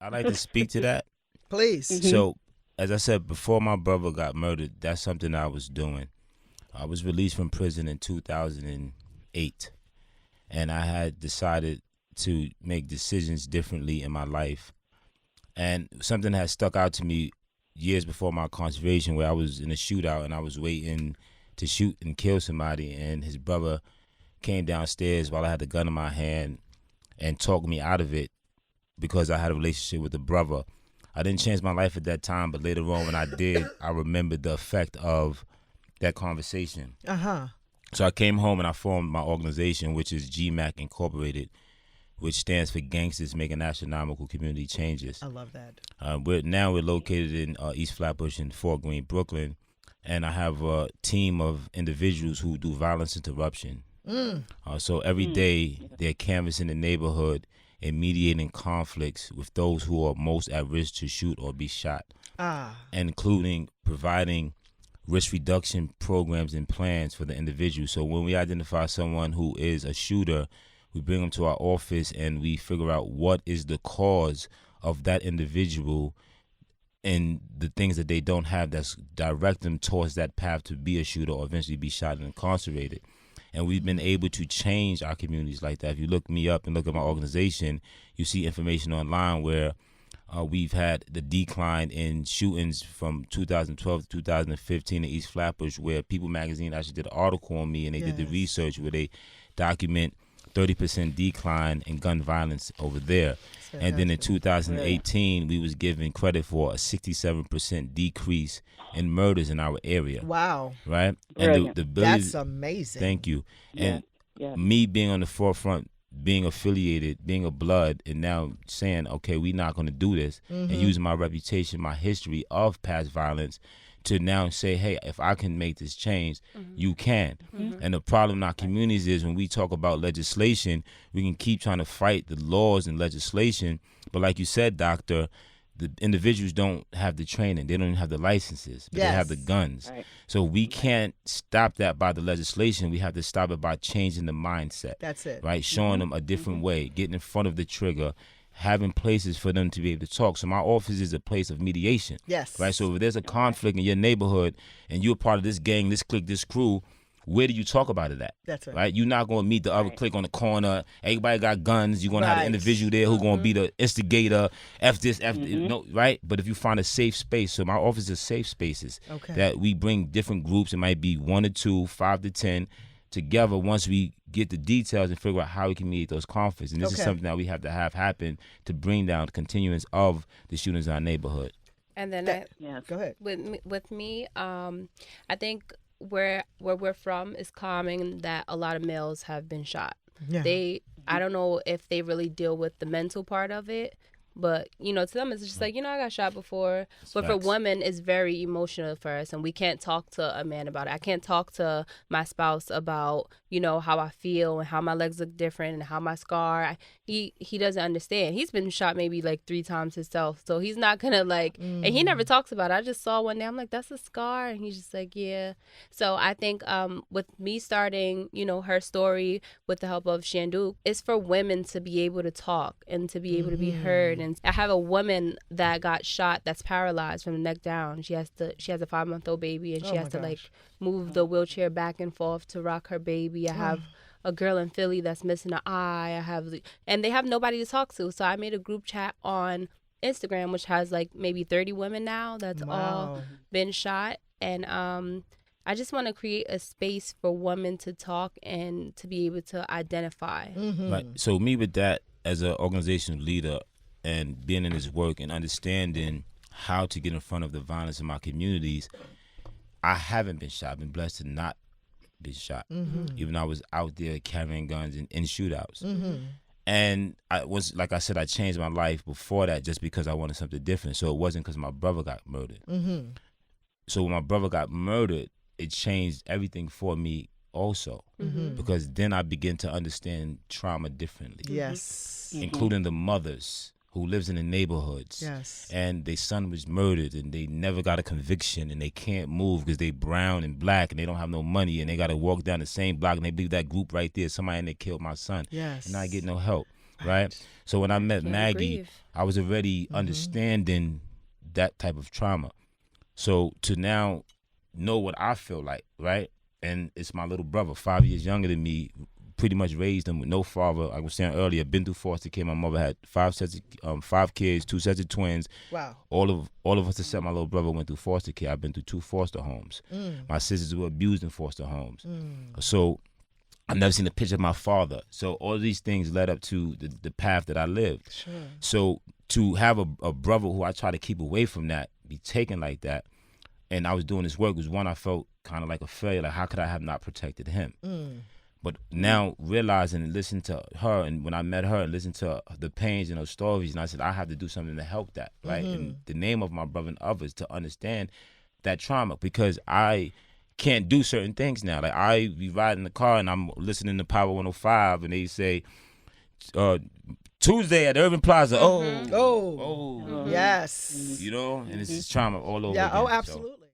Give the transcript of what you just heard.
I'd like to speak to that. Please. So, as I said, before my brother got murdered, that's something I was doing. I was released from prison in 2008, and I had decided to make decisions differently in my life. And something that stuck out to me years before my incarceration, where I was in a shootout and I was waiting to shoot and kill somebody, and his brother came downstairs while I had the gun in my hand and talked me out of it because I had a relationship with the brother. I didn't change my life at that time, but later on when I did, I remembered the effect of that conversation. So I came home and I formed my organization, which is G.M.A.C.C. Incorporated, which stands for Gangsters Making Astronomical Community Changes. I love that. We're located in East Flatbush in Fort Greene, Brooklyn, and I have a team of individuals who do violence interruption. So every day they're canvassing the neighborhood and mediating conflicts with those who are most at risk to shoot or be shot, including providing risk reduction programs and plans for the individual. So when we identify someone who is a shooter, we bring them to our office and we figure out what is the cause of that individual and the things that they don't have that's direct them towards that path to be a shooter or eventually be shot and incarcerated. And we've been able to change our communities like that. If you look me up and look at my organization, you see information online where we've had the decline in shootings from 2012 to 2015 in East Flatbush, where People Magazine actually did an article on me, and they did the research where they document 30% decline in gun violence over there. And then in 2018, we was given credit for a 67% decrease in murders in our area. Wow. Right? And the ability, that's amazing. Thank you. And me being on the forefront, being affiliated, being a blood, and now saying, okay, we're not going to do this, and using my reputation, my history of past violence to now say, hey, if I can make this change, you can. And the problem in our communities is when we talk about legislation, we can keep trying to fight the laws and legislation. But like you said, Doctor, the individuals don't have the training. They don't even have the licenses, but they have the guns. Right. So we can't stop that by the legislation. We have to stop it by changing the mindset. That's it. Right? Showing them a different way, getting in front of the trigger, having places for them to be able to talk. So my office is a place of mediation. Yes. Right? So if there's a conflict in your neighborhood and you're part of this gang, this clique, this crew, where do you talk about it at? That's right. Right? You're not going to meet the other clique on the corner. Everybody got guns. You're going to have an individual there who's going to be the instigator, F this, F no, right? But if you find a safe space, so my office is safe spaces that we bring different groups. It might be 1 or 2, 5 to 10 together once we get the details and figure out how we can mediate those conflicts. And this is something that we have to have happen to bring down the continuance of the shootings in our neighborhood. And then go ahead. With me, I think where we're from is common that a lot of males have been shot. I don't know if they really deal with the mental part of it, but to them it's just like, I got shot before. But for women, it's very emotional for us, and we can't talk to a man about it. I can't talk to my spouse about how I feel and how my legs look different and how my scar. He doesn't understand. He's been shot maybe like 3 times himself, so he's not gonna and he never talks about it. I just saw one day, I'm like, that's a scar, and he's just like, yeah. So I think with me starting her story with the help of Shanduke, it's for women to be able to talk and to be able to be heard. And I have a woman that got shot that's paralyzed from the neck down. She has a 5-month-old baby, and she has to move the wheelchair back and forth to rock her baby. I have a girl in Philly that's missing an eye. And they have nobody to talk to. So I made a group chat on Instagram, which has maybe 30 women now that's all been shot. And I just want to create a space for women to talk and to be able to identify. Right. So me with that as an organizational leader and being in this work and understanding how to get in front of the violence in my communities, I haven't been shot. I've been blessed to not be shot. Even though I was out there carrying guns in shootouts. And I was, like I said, I changed my life before that just because I wanted something different. So it wasn't because my brother got murdered. So when my brother got murdered, it changed everything for me also. Because then I began to understand trauma differently. Yes. Including the mothers who lives in the neighborhoods. Yes. And their son was murdered and they never got a conviction and they can't move because they brown and black and they don't have no money and they got to walk down the same block and they believe that group right there, somebody in there killed my son. Yes. And I get no help. right? So when I met Can't Maggie, grieve. I was already understanding that type of trauma. So to now know what I feel like, right? And it's my little brother, 5 years younger than me, pretty much raised him with no father. Like I was saying earlier, been through foster care. My mother had five kids, 2 sets of twins. Wow. All of us except my little brother went through foster care. I've been through 2 foster homes. My sisters were abused in foster homes. So I've never seen a picture of my father. So all of these things led up to the path that I lived. Sure. So to have a brother who I try to keep away from that, be taken like that, and I was doing this work, was one, I felt kind of like a failure. Like, how could I have not protected him? But now realizing and listening to her, and when I met her and listened to the pains and her stories, and I said, I have to do something to help that, right? In the name of my brother and others, to understand that trauma, because I can't do certain things now. Like, I be riding the car and I'm listening to Power 105 and they say, Tuesday at Urban Plaza, Oh. Yes. you know, and it's just trauma all over Yeah. again. Oh, So, absolutely.